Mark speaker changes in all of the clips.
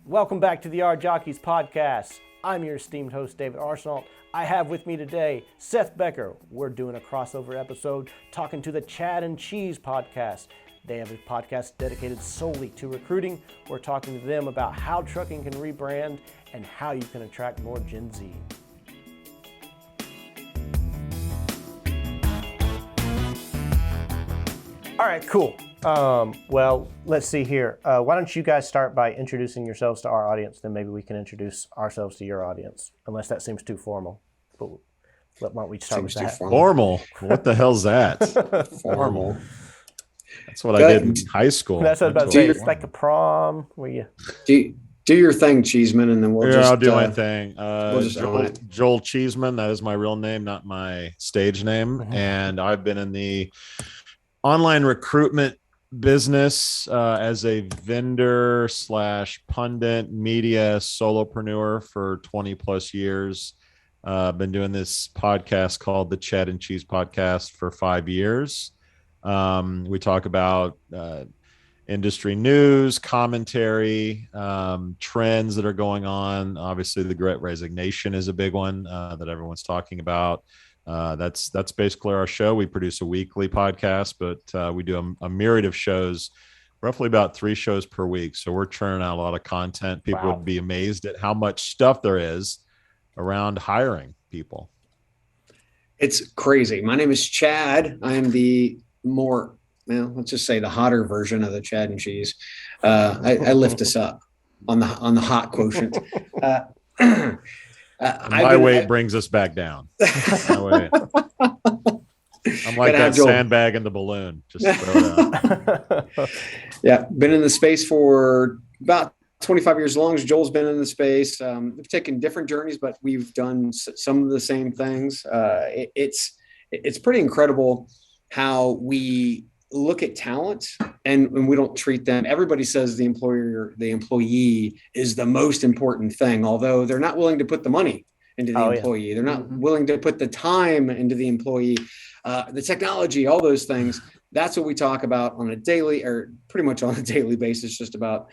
Speaker 1: Welcome back to the Yard Jockeys podcast. I'm your esteemed host, David Arsenault. I have with me today Seth Becker. We're doing a crossover episode talking to the Chad and Cheese podcast. They have a podcast dedicated solely to recruiting. We're talking to them about how trucking can rebrand and how you can attract more Gen Z. All right, cool. Well, let's see here. Why don't you guys start by introducing yourselves to our audience, then maybe we can introduce ourselves to your audience, unless that seems too formal. But why don't we start with that?
Speaker 2: Formal? What the hell's that? Formal. That's what I did in high school.
Speaker 1: That's what I was about to say. It's like a prom where you...
Speaker 3: Do your thing, Cheesman, and then
Speaker 2: I'll do my thing. Joel Cheesman, that is my real name, not my stage name. Mm-hmm. And I've been in the online recruitment business as a vendor / pundit media solopreneur for 20 plus years. Been doing this podcast called the Chad and Cheese podcast for 5 years. We talk about industry news, commentary, trends that are going on. Obviously, the Great Resignation is a big one that everyone's talking about. That's basically our show. We produce a weekly podcast, but we do a myriad of shows, roughly about 3 shows per week. So we're churning out a lot of content. People would be amazed at how much stuff there is around hiring people.
Speaker 3: It's crazy. My name is Chad. I am the let's just say the hotter version of the Chad and Cheese. I lift us up on the hot quotient.
Speaker 2: My weight brings us back down. I'm like that sandbag in the balloon. Just throw it out.
Speaker 3: Yeah, been in the space for about 25 years. As long as Joel's been in the space, we've taken different journeys, but we've done some of the same things. It's pretty incredible how we look at talent and we don't treat them. Everybody says the employee is the most important thing, although they're not willing to put the money into the employee. They're not willing to put the time into the employee, the technology, all those things. That's what we talk about on a daily, or pretty much on a daily basis, just about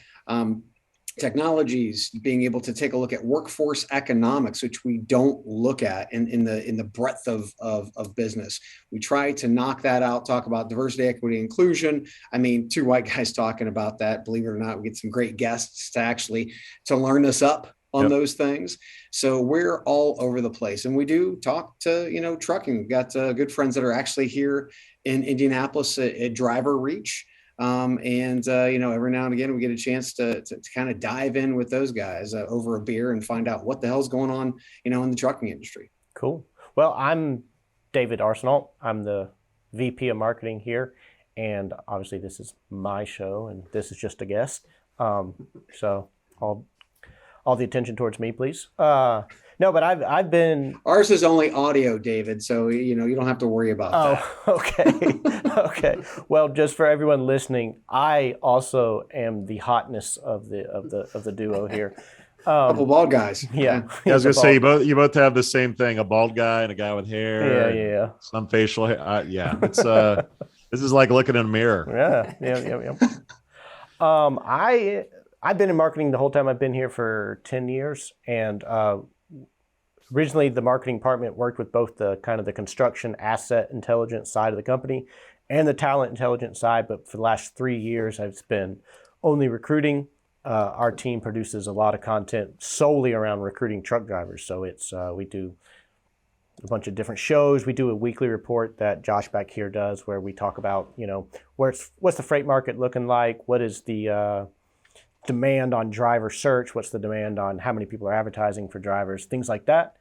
Speaker 3: technologies, being able to take a look at workforce economics, which we don't look at in the breadth of business. We try to knock that out, talk about diversity, equity, inclusion. I mean, 2 white guys talking about that. Believe it or not, we get some great guests to learn us up on those things. So we're all over the place, and we do talk to, trucking. We've got good friends that are actually here in Indianapolis at Driver Reach. Every now and again, we get a chance to kind of dive in with those guys over a beer and find out what the hell's going on, in the trucking industry.
Speaker 1: Cool. Well, I'm David Arsenault. I'm the VP of marketing here. And obviously this is my show and this is just a guest. So all the attention towards me, please. No, but I've been...
Speaker 3: Ours is only audio, David, so you don't have to worry about that.
Speaker 1: Oh, okay. Okay. Well, just for everyone listening, I also am the hotness of the duo here.
Speaker 3: Couple bald guys.
Speaker 1: Yeah.
Speaker 2: I was gonna say you both have the same thing: a bald guy and a guy with hair.
Speaker 1: Yeah.
Speaker 2: Some facial hair. It's this is like looking in a mirror.
Speaker 1: Yeah. I've been in marketing the whole time. I've been here for 10 years, and originally the marketing department worked with both the kind of the construction asset intelligence side of the company and the talent intelligence side. But for the last 3 years, I've been only recruiting. Our team produces a lot of content solely around recruiting truck drivers. So it's we do a bunch of different shows. We do a weekly report that Josh back here does, where we talk about what's the freight market looking like, what is the demand on driver search, what's the demand on how many people are advertising for drivers, things like that.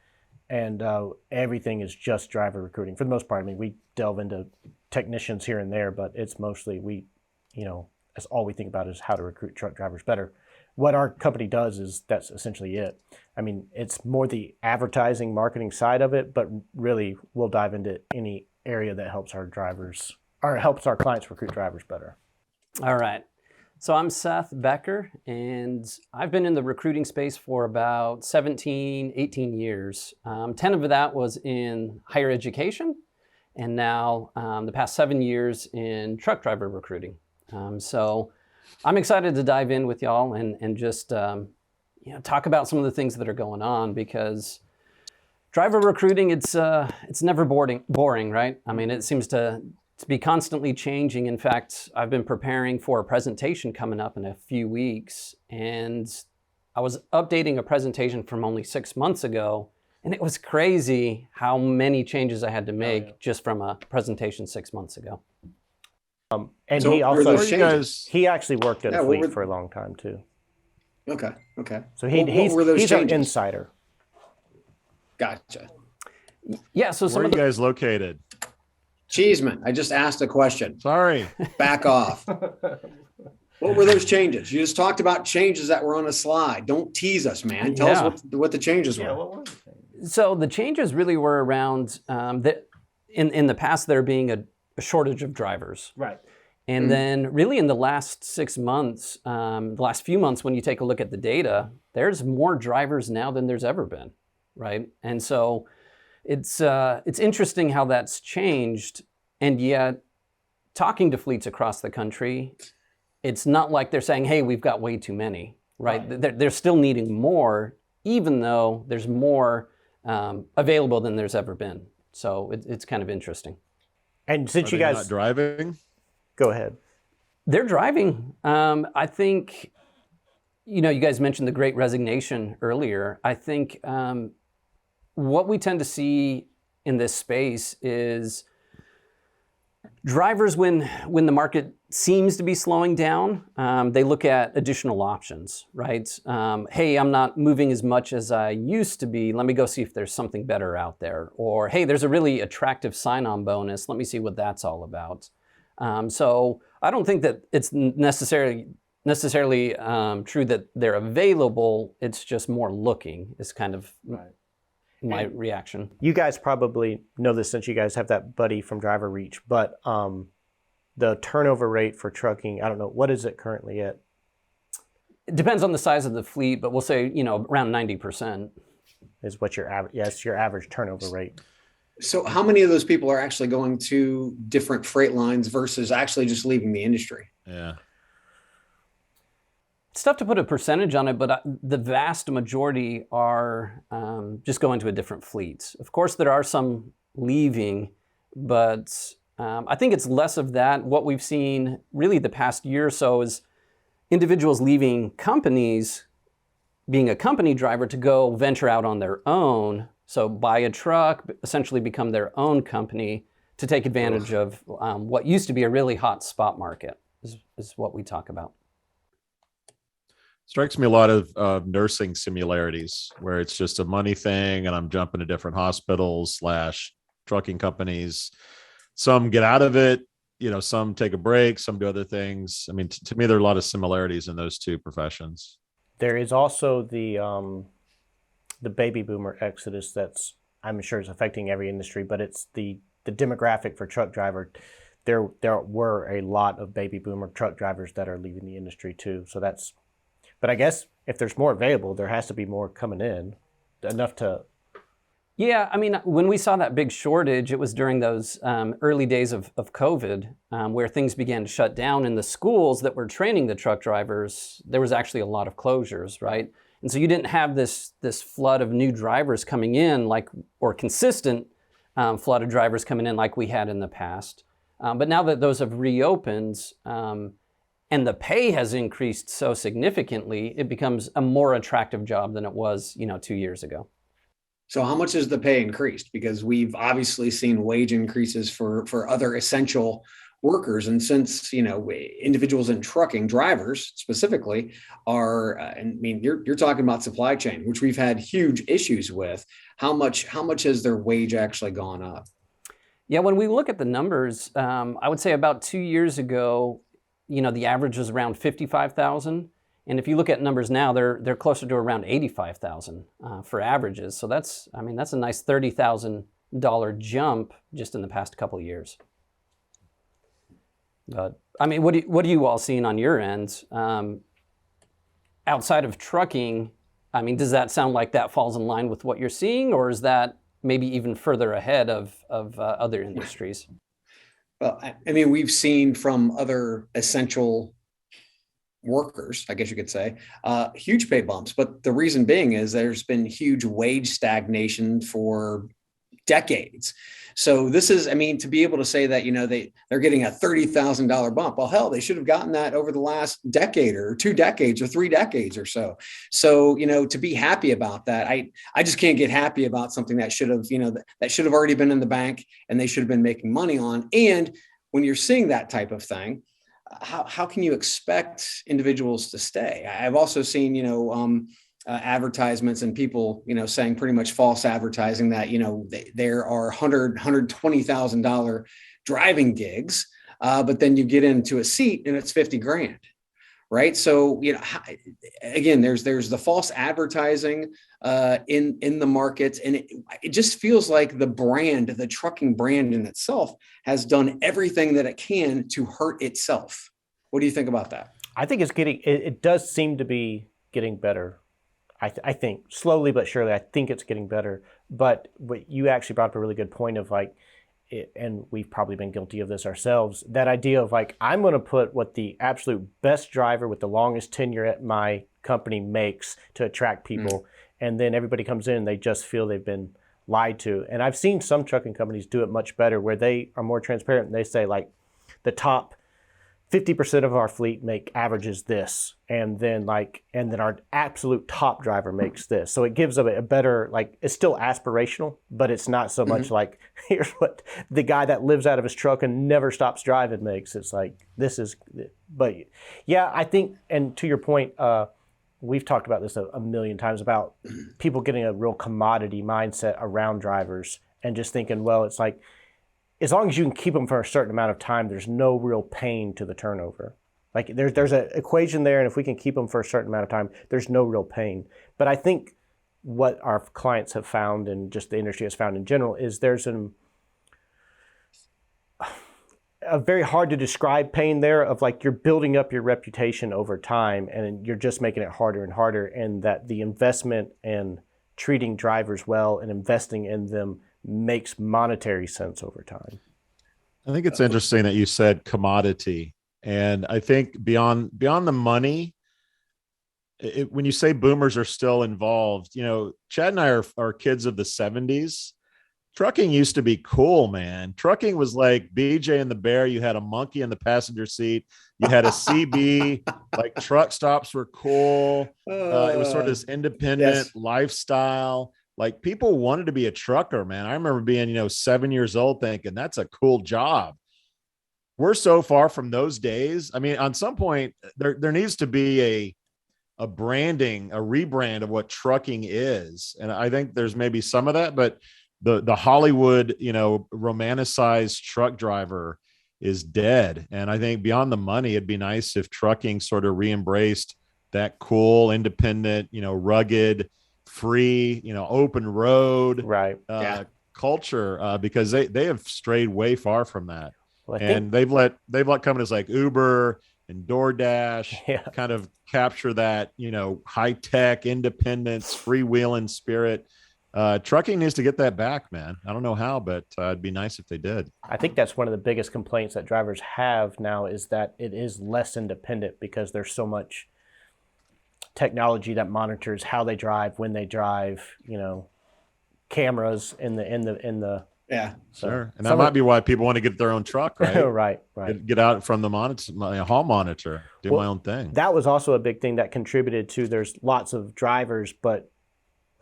Speaker 1: And everything is just driver recruiting for the most part. I mean, we delve into technicians here and there, but it's mostly that's all we think about is how to recruit truck drivers better. What our company does is that's essentially it. I mean, it's more the advertising marketing side of it, but really we'll dive into any area that helps our drivers or helps our clients recruit drivers better.
Speaker 4: All right. So I'm Seth Becker, and I've been in the recruiting space for about 17, 18 years. 10 of that was in higher education, and now the past 7 years in truck driver recruiting. So I'm excited to dive in with y'all and just talk about some of the things that are going on, because driver recruiting, it's never boring, right? I mean, it seems to be constantly changing. In fact, I've been preparing for a presentation coming up in a few weeks, and I was updating a presentation from only 6 months ago, and it was crazy how many changes I had to make just from a presentation 6 months ago.
Speaker 1: And
Speaker 3: So
Speaker 1: he
Speaker 3: what were
Speaker 1: also
Speaker 3: those changes?
Speaker 1: he actually worked at
Speaker 3: Yeah,
Speaker 1: a
Speaker 3: what
Speaker 1: fleet
Speaker 3: were-
Speaker 1: for a long time too.
Speaker 3: Okay.
Speaker 1: So
Speaker 3: What were those
Speaker 1: he's an
Speaker 3: changes?
Speaker 1: insider.
Speaker 3: Gotcha.
Speaker 4: Yeah, so
Speaker 2: Where
Speaker 4: some
Speaker 2: are
Speaker 4: of
Speaker 2: you
Speaker 4: the
Speaker 2: guys located?
Speaker 3: Cheesman, I just asked a question.
Speaker 2: Sorry.
Speaker 3: Back off. What were those changes? You just talked about changes that were on a slide. Don't tease us, man. Tell us what the changes were.
Speaker 1: What were the
Speaker 4: So the changes really were around in the past there being a shortage of drivers.
Speaker 1: Right.
Speaker 4: And then really in the last 6 months, the last few months, when you take a look at the data, there's more drivers now than there's ever been, right? And so it's interesting how that's changed. And yet, talking to fleets across the country, it's not like they're saying, hey, we've got way too many, right? They're still needing more, even though there's more available than there's ever been. So it's kind of interesting.
Speaker 1: And since
Speaker 2: Are
Speaker 1: you
Speaker 2: they
Speaker 1: guys
Speaker 2: not driving?
Speaker 1: go ahead.
Speaker 4: They're driving. I think, you guys mentioned the Great Resignation earlier. I think what we tend to see in this space is drivers, when the market seems to be slowing down, they look at additional options, right? Hey, I'm not moving as much as I used to be. Let me go see if there's something better out there. Or, hey, there's a really attractive sign-on bonus. Let me see what that's all about. So I don't think that it's necessarily true that they're available. It's just more looking is kind of my reaction.
Speaker 1: You guys probably know this since you guys have that buddy from Driver Reach, but the turnover rate for trucking, I don't know, what is it currently at?
Speaker 4: It depends on the size of the fleet, but we'll say, around 90%.
Speaker 1: Is what your average? Yes, your average turnover rate.
Speaker 3: So how many of those people are actually going to different freight lines versus actually just leaving the industry?
Speaker 2: Yeah.
Speaker 4: It's tough to put a percentage on it, but the vast majority are just going to a different fleet. Of course, there are some leaving, but I think it's less of that. What we've seen really the past year or so is individuals leaving companies, being a company driver, to go venture out on their own. So buy a truck, essentially become their own company to take advantage of what used to be a really hot spot market is what we talk about.
Speaker 2: Strikes me a lot of nursing similarities where it's just a money thing and I'm jumping to different hospitals / trucking companies. Some get out of it, some take a break, some do other things. I mean, to me, there are a lot of similarities in those two professions.
Speaker 1: There is also the baby boomer exodus that's, I'm sure, is affecting every industry, but it's the demographic for truck driver. There were a lot of baby boomer truck drivers that are leaving the industry too. So that's, but I guess if there's more available, there has to be more coming in, enough to.
Speaker 4: Yeah, I mean, when we saw that big shortage, it was during those early days of COVID where things began to shut down. In the schools that were training the truck drivers, there was actually a lot of closures, right? And so you didn't have this flood of new drivers coming in, or consistent flood of drivers coming in like we had in the past. But now that those have reopened and the pay has increased so significantly, it becomes a more attractive job than it was, 2 years ago.
Speaker 3: So how much has the pay increased? Because we've obviously seen wage increases for other essential workers. And since, individuals in trucking, drivers specifically, are, you're talking about supply chain, which we've had huge issues with. How much has their wage actually gone up?
Speaker 4: Yeah, when we look at the numbers, I would say about 2 years ago, the average was around 55,000. And if you look at numbers now, they're closer to around 85,000 for averages. So that's a nice $30,000 jump just in the past couple of years. But what are you all seeing on your end? Outside of trucking, does that sound like that falls in line with what you're seeing, or is that maybe even further ahead of other industries?
Speaker 3: Well, we've seen from other essential workers, I guess you could say, huge pay bumps. But the reason being is there's been huge wage stagnation for decades. So this is, I mean, to be able to say that, they're getting a $30,000 bump. Well, hell, they should have gotten that over the last decade or 2 decades or 3 decades or so. So, to be happy about that, I just can't get happy about something that should have, that should have already been in the bank and they should have been making money on. And when you're seeing that type of thing, how can you expect individuals to stay? I've also seen, advertisements and people, saying pretty much false advertising that, there are $120,000 driving gigs, but then you get into a seat and it's 50 grand. Right. So, again, there's the false advertising in the markets. And it just feels like the trucking brand in itself has done everything that it can to hurt itself. What do you think about that?
Speaker 1: I think it does seem to be getting better. I think slowly but surely, I think it's getting better. But what you actually brought up a really good point of and we've probably been guilty of this ourselves, that idea of I'm going to put what the absolute best driver with the longest tenure at my company makes to attract people. And then everybody comes in and they just feel they've been lied to. And I've seen some trucking companies do it much better where they are more transparent and they say the top 50% of our fleet averages this, and then our absolute top driver makes this. So it gives a better, it's still aspirational, but it's not so much here's what the guy that lives out of his truck and never stops driving makes. It's this is, but yeah, I think, and to your point, we've talked about this a million times about people getting a real commodity mindset around drivers and just thinking, well, it's as long as you can keep them for a certain amount of time, there's no real pain to the turnover. There's an equation there, and if we can keep them for a certain amount of time, there's no real pain. But I think what our clients have found, and just the industry has found in general, is there's a very hard to describe pain there of you're building up your reputation over time, and you're just making it harder and harder, and that the investment in treating drivers well and investing in them makes monetary sense over time.
Speaker 2: I think it's interesting that you said commodity. And I think beyond the money, when you say boomers are still involved, Chad and I are kids of the 70s. Trucking used to be cool, man. Trucking was like BJ and the Bear. You had a monkey in the passenger seat. You had a CB. Truck stops were cool. It was sort of this independent lifestyle. People wanted to be a trucker, man. I remember being, 7 years old thinking that's a cool job. We're so far from those days. I mean, on some point there needs to be a branding, a rebrand of what trucking is. And I think there's maybe some of that, but the Hollywood, romanticized truck driver is dead. And I think beyond the money, it'd be nice if trucking sort of re-embraced that cool, independent, rugged, free, open road culture, because they have strayed way far from that. Well, and they've let companies like Uber and DoorDash kind of capture that, high tech independence, freewheeling spirit. Trucking needs to get that back, man. I don't know how, but it'd be nice if they did.
Speaker 1: I think that's one of the biggest complaints that drivers have now, is that it is less independent because there's so much technology that monitors how they drive, when they drive, cameras in the
Speaker 2: So, sure. And that might be why people want to get their own truck, right?
Speaker 1: right.
Speaker 2: Get out from the hall monitor, do my own thing.
Speaker 1: That was also a big thing that contributed to, there's lots of drivers, but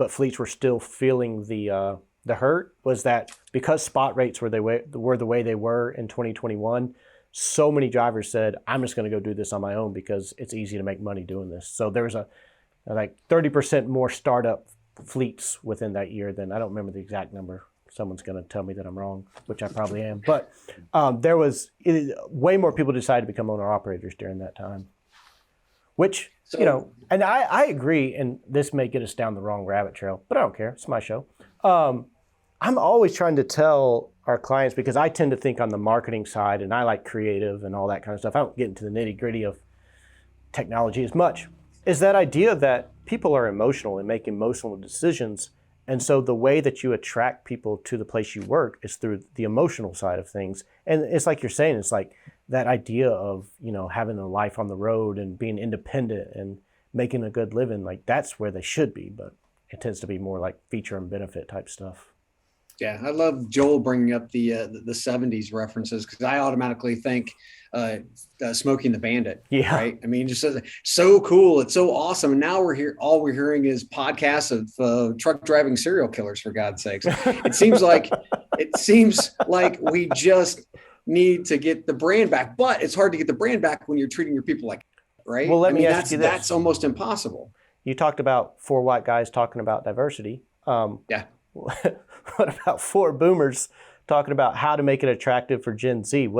Speaker 1: fleets were still feeling the hurt, was that because spot rates were the way they were in 2021, so many drivers said, I'm just going to go do this on my own because it's easy to make money doing this. So there was a 30% more startup fleets within that year than, I don't remember the exact number. Someone's going to tell me that I'm wrong, which I probably am. But there was way more people decided to become owner operators during that time, which, and I agree, and this may get us down the wrong rabbit trail, but I don't care. It's my show. I'm always trying to tell our clients, because I tend to think on the marketing side and I like creative and all that kind of stuff. I don't get into the nitty gritty of technology as much. Is that idea that people are emotional and make emotional decisions. And so the way that you attract people to the place you work is through the emotional side of things. And it's like you're saying, it's that idea of, having a life on the road and being independent and making a good living, like that's where they should be, but it tends to be more like feature and benefit type stuff.
Speaker 3: Yeah, I love Joel bringing up the 70s references, because I automatically think Smokey and the Bandit.
Speaker 1: Yeah.
Speaker 3: Right. I mean, just so cool. It's so awesome. And now all we're hearing is podcasts of truck driving serial killers, for God's sakes. It seems like we just need to get the brand back, but it's hard to get the brand back when you're treating your people like, right?
Speaker 1: Well, let me ask you this.
Speaker 3: That's almost impossible.
Speaker 1: You talked about 4 white guys talking about diversity.
Speaker 3: Yeah.
Speaker 1: What about 4 boomers talking about how to make it attractive for Gen Z? Do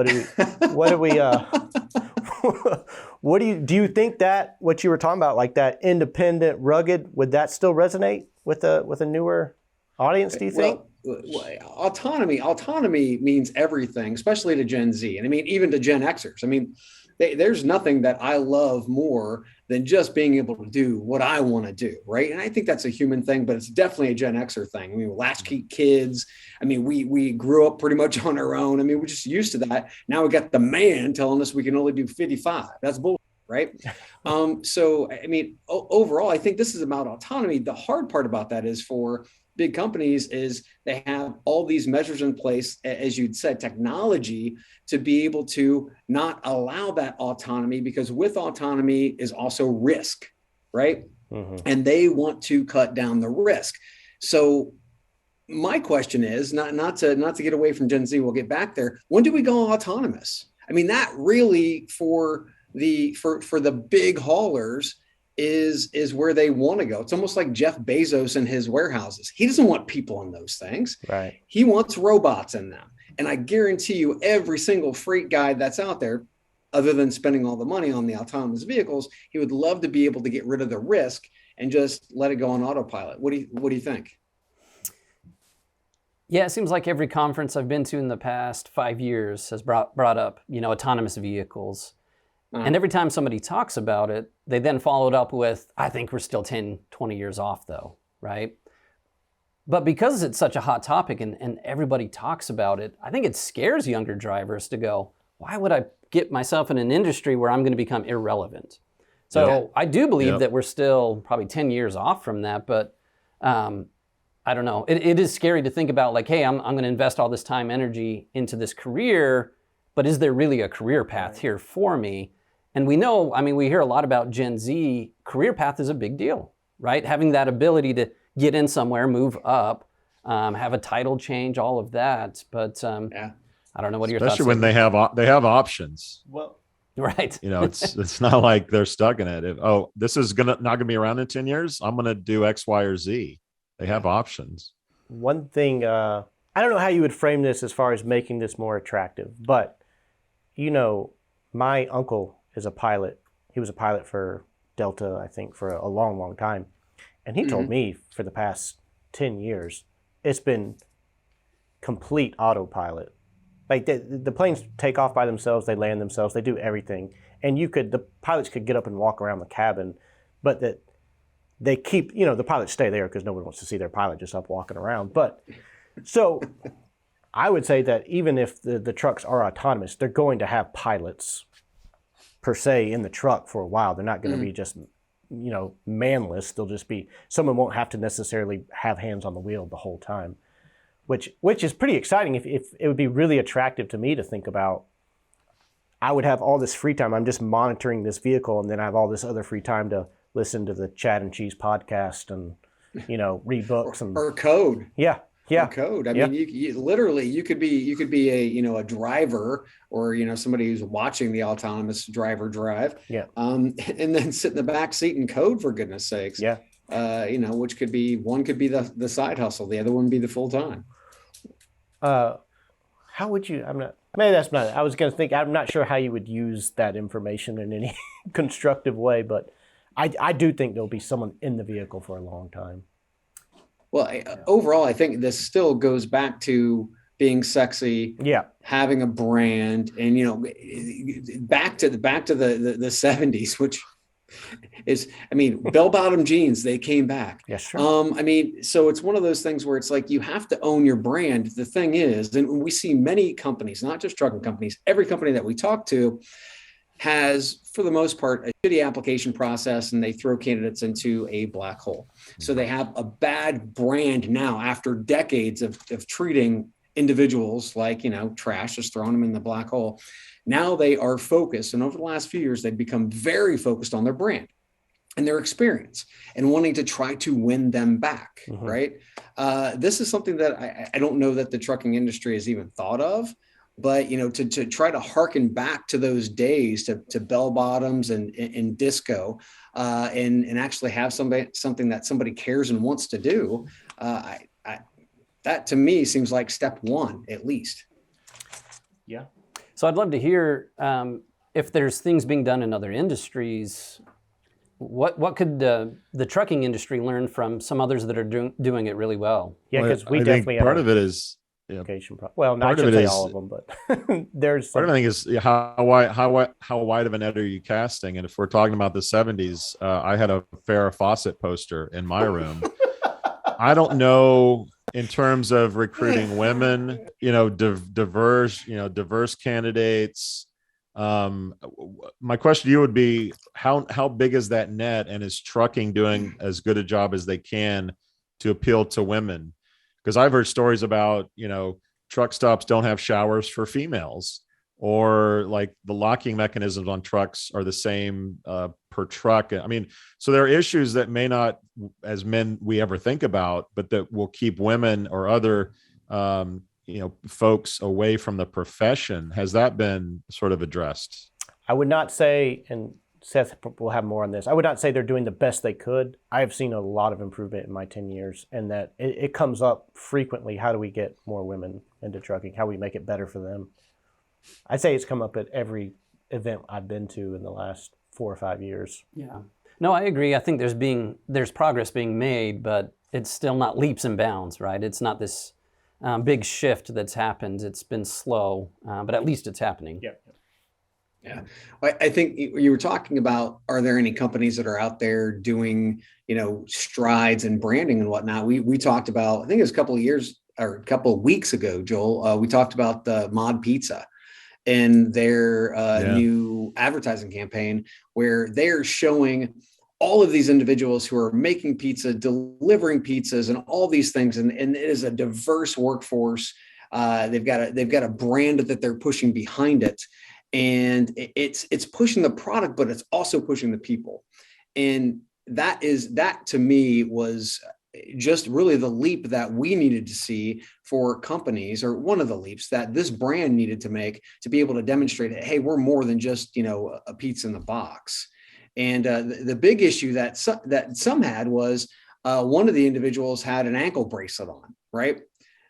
Speaker 1: you think that what you were talking about, like that independent, rugged, would that still resonate with a newer audience, do you think?
Speaker 3: Well, autonomy means everything, especially to Gen Z. And I mean, even to Gen Xers. I mean, there's nothing that I love more than just being able to do what I want to do, right? And I think that's a human thing, but it's definitely a Gen Xer thing. I mean, latchkey kids. I mean, we grew up pretty much on our own. I mean, we're just used to that. Now we got the man telling us we can only do 55. That's bullshit, right? So, I mean, overall, I think this is about autonomy. The hard part about that is for big companies is they have all these measures in place, as you'd said, technology, to be able to not allow that autonomy, because with autonomy is also risk, right? Mm-hmm. And they want to cut down the risk. So my question is not to get away from Gen Z, we'll get back there. When do we go autonomous? I mean, that really for the big haulers is where they want to go. It's almost like Jeff Bezos and his warehouses. He doesn't want people in those things.
Speaker 1: Right.
Speaker 3: He wants robots in them. And I guarantee you every single freight guy that's out there, other than spending all the money on the autonomous vehicles, he would love to be able to get rid of the risk and just let it go on autopilot. What do you think?
Speaker 4: Yeah, it seems like every conference I've been to in the past 5 years has brought up, autonomous vehicles. And every time somebody talks about it, they then follow it up with, I think we're still 10, 20 years off though, right? But because it's such a hot topic and everybody talks about it, I think it scares younger drivers to go, why would I get myself in an industry where I'm going to become irrelevant? So I do believe that we're still probably 10 years off from that, but I don't know. It is scary to think about like, hey, I'm going to invest all this time, energy into this career, but is there really a career path here for me? And we know, we hear a lot about Gen Z. Career path is a big deal, right? Having that ability to get in somewhere, move up, have a title change, all of that. But I don't know. What are your thoughts?
Speaker 2: Especially when they have options.
Speaker 1: Well,
Speaker 4: right.
Speaker 2: It's not like they're stuck in it. This is not gonna be around in 10 years. I'm gonna do X, Y, or Z. They have options.
Speaker 1: One thing, I don't know how you would frame this as far as making this more attractive, but my uncle is a pilot. He was a pilot for Delta, I think, for a long, long time. And he told me for the past 10 years, it's been complete autopilot. Like the planes take off by themselves, they land themselves, they do everything. And the pilots could get up and walk around the cabin, but that they keep, the pilots stay there because nobody wants to see their pilot just up walking around. But so I would say that even if the trucks are autonomous, they're going to have pilots per se in the truck for a while. They're not going to be just, manless. They'll just be, someone won't have to necessarily have hands on the wheel the whole time, which is pretty exciting. If it would be really attractive to me to think about, I would have all this free time. I'm just monitoring this vehicle, and then I have all this other free time to listen to the Chad and Cheese podcast and, read books
Speaker 3: or code.
Speaker 1: Yeah.
Speaker 3: Code. I mean, you literally, you could be a driver or, somebody who's watching the autonomous driver drive. Yeah. And then sit in the back seat and code, for goodness sakes. Yeah. Which could be, one could be the side hustle. The other one be the full time.
Speaker 1: How would you, maybe that's not, I was going to think, I'm not sure how you would use that information in any constructive way, but I do think there'll be someone in the vehicle for a long time.
Speaker 3: Well, overall, I think this still goes back to being sexy, having a brand, and back to the 70s, which Bell-bottom jeans, they came back.
Speaker 1: Yes, sure.
Speaker 3: So it's one of those things where it's like you have to own your brand. The thing is, and we see many companies, not just trucking companies, every company that we talk to has, for the most part, a shitty application process, and they throw candidates into a black hole. So they have a bad brand now after decades of treating individuals like, trash, just throwing them in the black hole. Now they are focused, and over the last few years, they've become very focused on their brand and their experience and wanting to try to win them back, right? This is something that I don't know that the trucking industry has even thought of, but, to try to hearken back to those days, to bell bottoms and disco, and actually have something that somebody cares and wants to do, that to me seems like step one, at least.
Speaker 1: Yeah.
Speaker 4: So I'd love to hear if there's things being done in other industries. What could the trucking industry learn from some others that are doing it really well?
Speaker 1: Yeah, because we
Speaker 2: I
Speaker 1: definitely
Speaker 2: think part
Speaker 1: have
Speaker 2: of it is
Speaker 1: well, not to say all of them, but there's
Speaker 2: part of it is how wide of a net are you casting? And if we're talking about the 70s, I had a Farrah Fawcett poster in my room. I don't know in terms of recruiting women, diverse candidates. My question to you would be how big is that net, and is trucking doing as good a job as they can to appeal to women? Because I've heard stories about, truck stops don't have showers for females, or like the locking mechanisms on trucks are the same per truck. So there are issues that may not, as men, we ever think about, but that will keep women or other, folks away from the profession. Has that been sort of addressed?
Speaker 1: I would not say, and Seth will have more on this, I would not say they're doing the best they could. I have seen a lot of improvement in my 10 years, and that it comes up frequently. How do we get more women into trucking? How do we make it better for them? I'd say it's come up at every event I've been to in the last 4 or 5 years.
Speaker 4: Yeah. No, I agree. I think there's progress being made, but it's still not leaps and bounds, right? It's not this big shift that's happened. It's been slow, but at least it's happening.
Speaker 1: Yeah.
Speaker 3: Yeah. I think you were talking about, are there any companies that are out there doing, strides in branding and whatnot? We talked about, I think it was a couple of weeks ago, Joel, we talked about the Mod Pizza and their new advertising campaign, where they're showing all of these individuals who are making pizza, delivering pizzas, and all these things. And it is a diverse workforce. They've got a brand that they're pushing behind it. And it's pushing the product, but it's also pushing the people. And that to me was just really the leap that we needed to see for companies, or one of the leaps that this brand needed to make, to be able to demonstrate that, hey, we're more than just, a pizza in the box. And the big issue that some had was one of the individuals had an ankle bracelet on, right?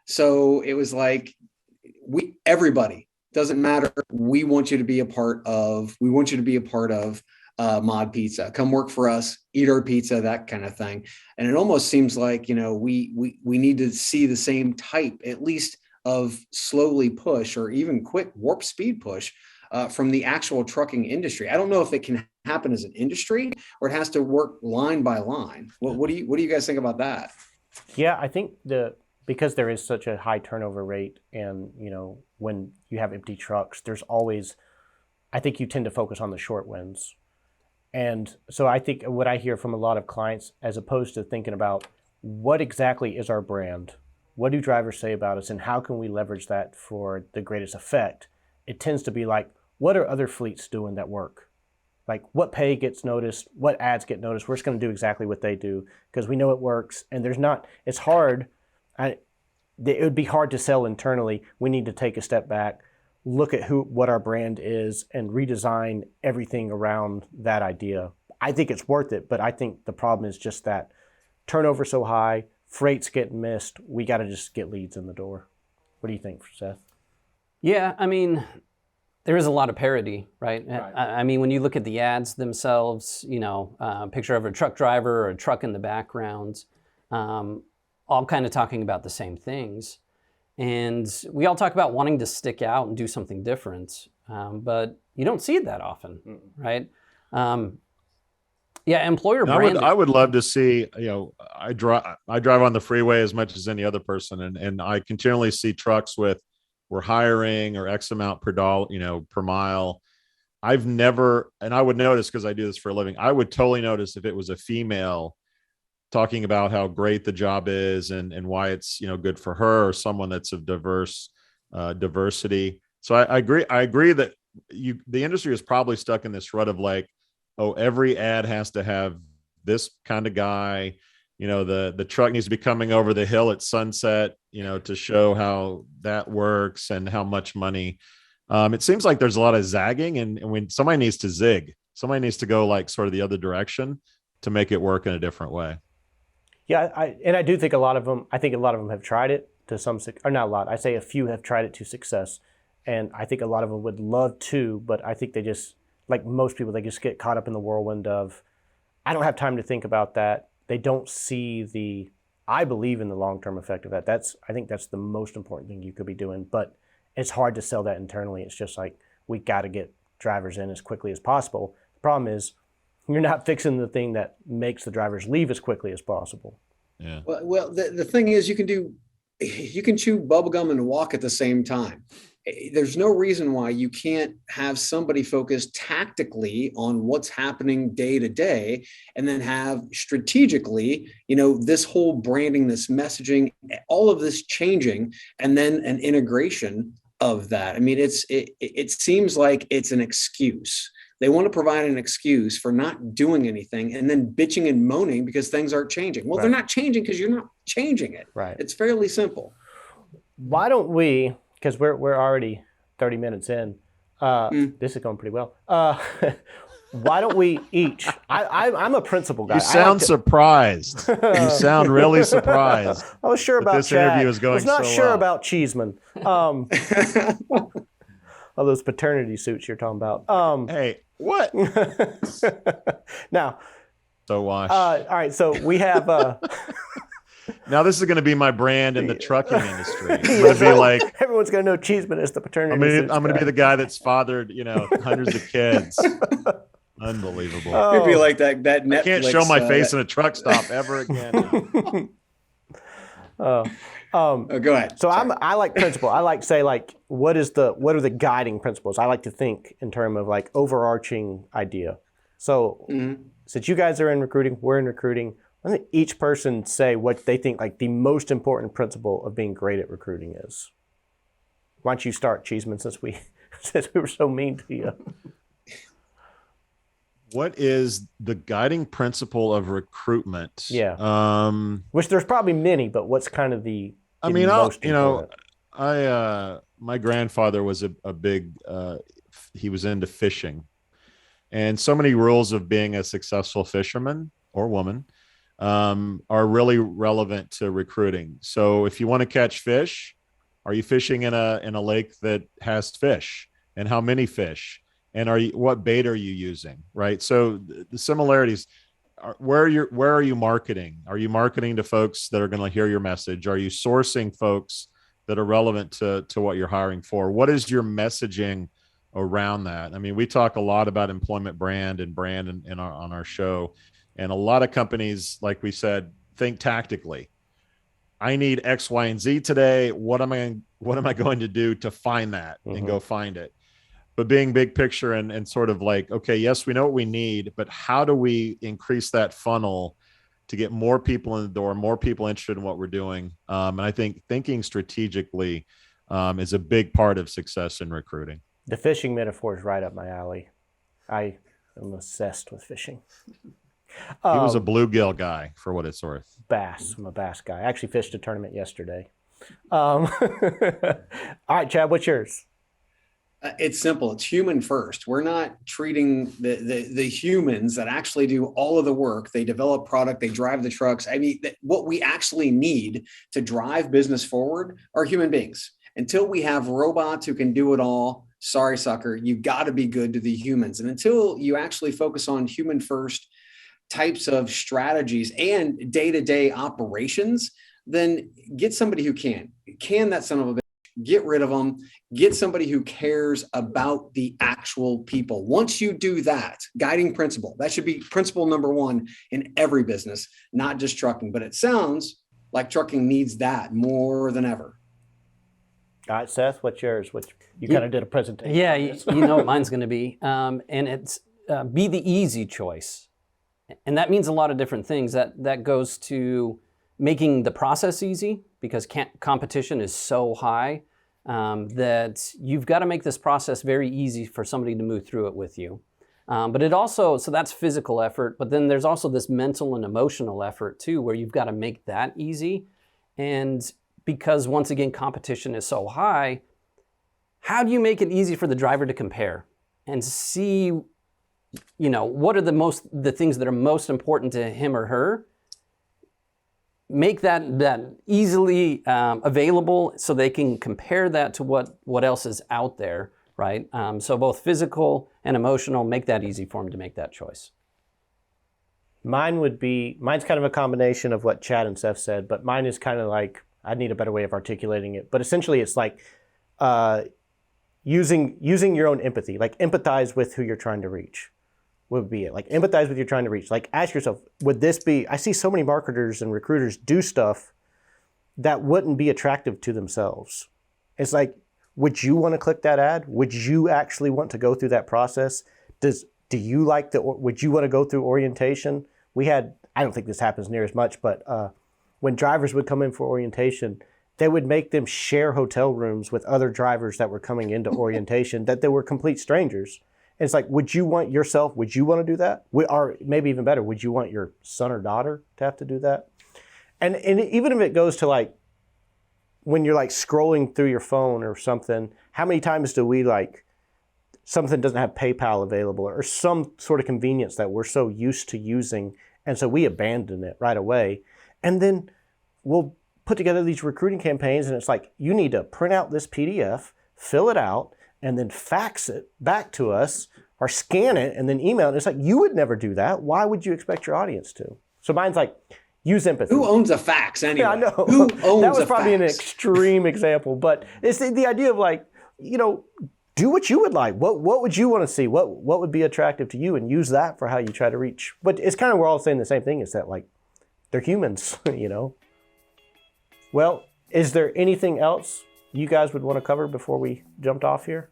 Speaker 3: So it was like, everybody, doesn't matter. We want you to be a part of Mod Pizza. Come work for us, eat our pizza, that kind of thing. And it almost seems like, we need to see the same type, at least, of slowly push or even quick warp speed push from the actual trucking industry. I don't know if it can happen as an industry, or it has to work line by line. What do you guys think about that?
Speaker 1: Yeah, I think because there is such a high turnover rate, and when you have empty trucks, I think you tend to focus on the short wins. And so I think what I hear from a lot of clients, as opposed to thinking about what exactly is our brand, what do drivers say about us, and how can we leverage that for the greatest effect, it tends to be like, what are other fleets doing that work? Like, what pay gets noticed, what ads get noticed, we're just going to do exactly what they do because we know it works. And it's hard. It would be hard to sell internally. We need to take a step back, look at what our brand is, and redesign everything around that idea. I think it's worth it, but I think the problem is just that turnover so high, freight's getting missed. We got to just get leads in the door. What do you think, Seth?
Speaker 4: Yeah, there is a lot of parity, right? When you look at the ads themselves, a picture of a truck driver or a truck in the background, all kind of talking about the same things. And we all talk about wanting to stick out and do something different, but you don't see it that often, right? Yeah, employer
Speaker 2: And
Speaker 4: branding.
Speaker 2: I would love to see, I drive on the freeway as much as any other person, and I continually see trucks with we're hiring or X amount per dollar, per mile. I've never, and I would notice because I do this for a living, I would totally notice if it was a female talking about how great the job is and why it's, good for her, or someone that's of diversity. So I agree that the industry is probably stuck in this rut of like, oh, every ad has to have this kind of guy, the truck needs to be coming over the hill at sunset, to show how that works and how much money. It seems like there's a lot of zagging, and when somebody needs to zig, somebody needs to go like sort of the other direction to make it work in a different way.
Speaker 1: Yeah, I do think a lot of them have tried it to some, or not a lot. I say a few have tried it to success, and I think a lot of them would love to, but I think they just, like most people, they just get caught up in the whirlwind of, I don't have time to think about that. They don't see I believe in the long-term effect of that. I think that's the most important thing you could be doing, but it's hard to sell that internally. It's just like, we got to get drivers in as quickly as possible. The problem is, you're not fixing the thing that makes the drivers leave as quickly as possible.
Speaker 2: Yeah.
Speaker 3: Well, the thing is, you can chew bubblegum and walk at the same time. There's no reason why you can't have somebody focus tactically on what's happening day to day, and then have strategically, this whole branding, this messaging, all of this changing, and then an integration of that. I mean, it seems like it's an excuse. They want to provide an excuse for not doing anything and then bitching and moaning because things aren't changing. Well,
Speaker 1: Right.
Speaker 3: They're not changing because you're not changing it.
Speaker 1: Right.
Speaker 3: It's fairly simple.
Speaker 1: Why don't we, because we're already 30 minutes in, this is going pretty well. Why don't we each, I'm a principal guy.
Speaker 2: You sound surprised. You sound really surprised.
Speaker 1: I was sure about
Speaker 2: this
Speaker 1: Chad.
Speaker 2: interview is going
Speaker 1: I was not
Speaker 2: so
Speaker 1: sure
Speaker 2: well.
Speaker 1: about Cheesman. All those paternity suits you're talking about.
Speaker 2: Hey, what?
Speaker 1: Now,
Speaker 2: Sowash.
Speaker 1: all right, so we have...
Speaker 2: Now this is going to be my brand in the trucking industry. I'm going to be like,
Speaker 1: everyone's going to know Cheesman is the paternity suits
Speaker 2: I'm going to
Speaker 1: guy.
Speaker 2: be the guy that's fathered, hundreds of kids. Unbelievable.
Speaker 3: It'd be like that Netflix.
Speaker 2: I can't show my face in a truck stop ever again.
Speaker 3: Go ahead.
Speaker 1: So I like principle. I like to say, like, what are the guiding principles? I like to think in terms of like overarching idea. So since you guys are in recruiting, we're in recruiting, I think each person say what they think like the most important principle of being great at recruiting is. Why don't you start, Cheesman, since we were so mean to you?
Speaker 2: What is the guiding principle of recruitment?
Speaker 1: Yeah. Which there's probably many, but what's kind of the most important?
Speaker 2: My grandfather was a big, he was into fishing, and so many rules of being a successful fisherman or woman are really relevant to recruiting. So if you want to catch fish, are you fishing in a lake that has fish, and how many fish? And what bait are you using? Right. So the similarities are where are you marketing? Are you marketing to folks that are going to hear your message? Are you sourcing folks that are relevant to what you're hiring for? What is your messaging around that? I mean, we talk a lot about employment brand on our show, and a lot of companies, like we said, think tactically. I need X, Y, and Z today. What am I going to do to find that and go find it? But being big picture and sort of like, okay, yes, we know what we need, but how do we increase that funnel to get more people in the door, more people interested in what we're doing? And I think thinking strategically is a big part of success in recruiting.
Speaker 1: The fishing metaphor is right up my alley. I am obsessed with fishing.
Speaker 2: He was a bluegill guy, for what it's worth.
Speaker 1: Bass. I'm a bass guy. I actually fished a tournament yesterday. All right, Chad, what's yours?
Speaker 3: It's simple. It's human first. We're not treating the humans that actually do all of the work. They develop product, they drive the trucks. I mean, what we actually need to drive business forward are human beings. Until we have robots who can do it all, sorry, sucker, you've got to be good to the humans. And until you actually focus on human first types of strategies and day-to-day operations, then get somebody who can that son of a bitch get rid of them, get somebody who cares about the actual people. Once you do that, guiding principle, that should be principle number one in every business, not just trucking. But it sounds like trucking needs that more than ever.
Speaker 1: All right, Seth, what's yours? You kind of did a presentation.
Speaker 4: Yeah, you know what mine's going to be. And it's be the easy choice. And that means a lot of different things. That goes to making the process easy, because competition is so high that you've got to make this process very easy for somebody to move through it with you. But it also, so that's physical effort, but then there's also this mental and emotional effort too, where you've got to make that easy. And because once again, competition is so high, how do you make it easy for the driver to compare and see, what are the things that are most important to him or her? Make that easily available so they can compare that to what else is out there, right? So both physical and emotional, make that easy for them to make that choice.
Speaker 1: Mine's kind of a combination of what Chad and Seth said, but mine is kind of like, I need a better way of articulating it. But essentially it's like using your own empathy, like empathize with who you're trying to reach. What would be it? Like empathize with you're trying to reach. Like ask yourself, would this be, I see so many marketers and recruiters do stuff that wouldn't be attractive to themselves. It's like, would you want to click that ad? Would you actually want to go through that process? Do you like would you want to go through orientation? I don't think this happens near as much, but when drivers would come in for orientation, they would make them share hotel rooms with other drivers that were coming into orientation that they were complete strangers. And it's like, would you want to do that? Or maybe even better, would you want your son or daughter to have to do that? And even if it goes to like, when you're like scrolling through your phone or something, how many times do we like, something doesn't have PayPal available or some sort of convenience that we're so used to using, and so we abandon it right away. And then we'll put together these recruiting campaigns, and it's like, you need to print out this PDF, fill it out, and then fax it back to us or scan it and then email it. It's like, you would never do that. Why would you expect your audience to? So mine's like, use empathy.
Speaker 3: Who owns a fax anyway?
Speaker 1: Yeah, I know.
Speaker 3: Who owns a fax?
Speaker 1: That was probably an extreme example, but it's the idea of like, do what you would like. What would you want to see? What would be attractive to you, and use that for how you try to reach. But it's kind of, we're all saying the same thing, is that like, they're humans, Well, is there anything else you guys would want to cover before we jumped off here?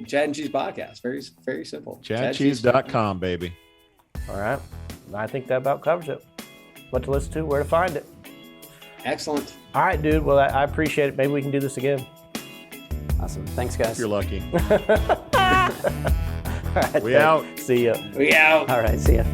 Speaker 3: Chad and Cheese Podcast. Very, very simple.
Speaker 2: ChadCheese.com, baby.
Speaker 1: All right. I think that about covers it. What to listen to, where to find it.
Speaker 3: Excellent.
Speaker 1: All right, dude. Well, I appreciate it. Maybe we can do this again.
Speaker 4: Awesome. Thanks, guys.
Speaker 2: If you're lucky.
Speaker 1: All right,
Speaker 2: We out.
Speaker 1: See ya.
Speaker 3: We out.
Speaker 4: All right. See ya.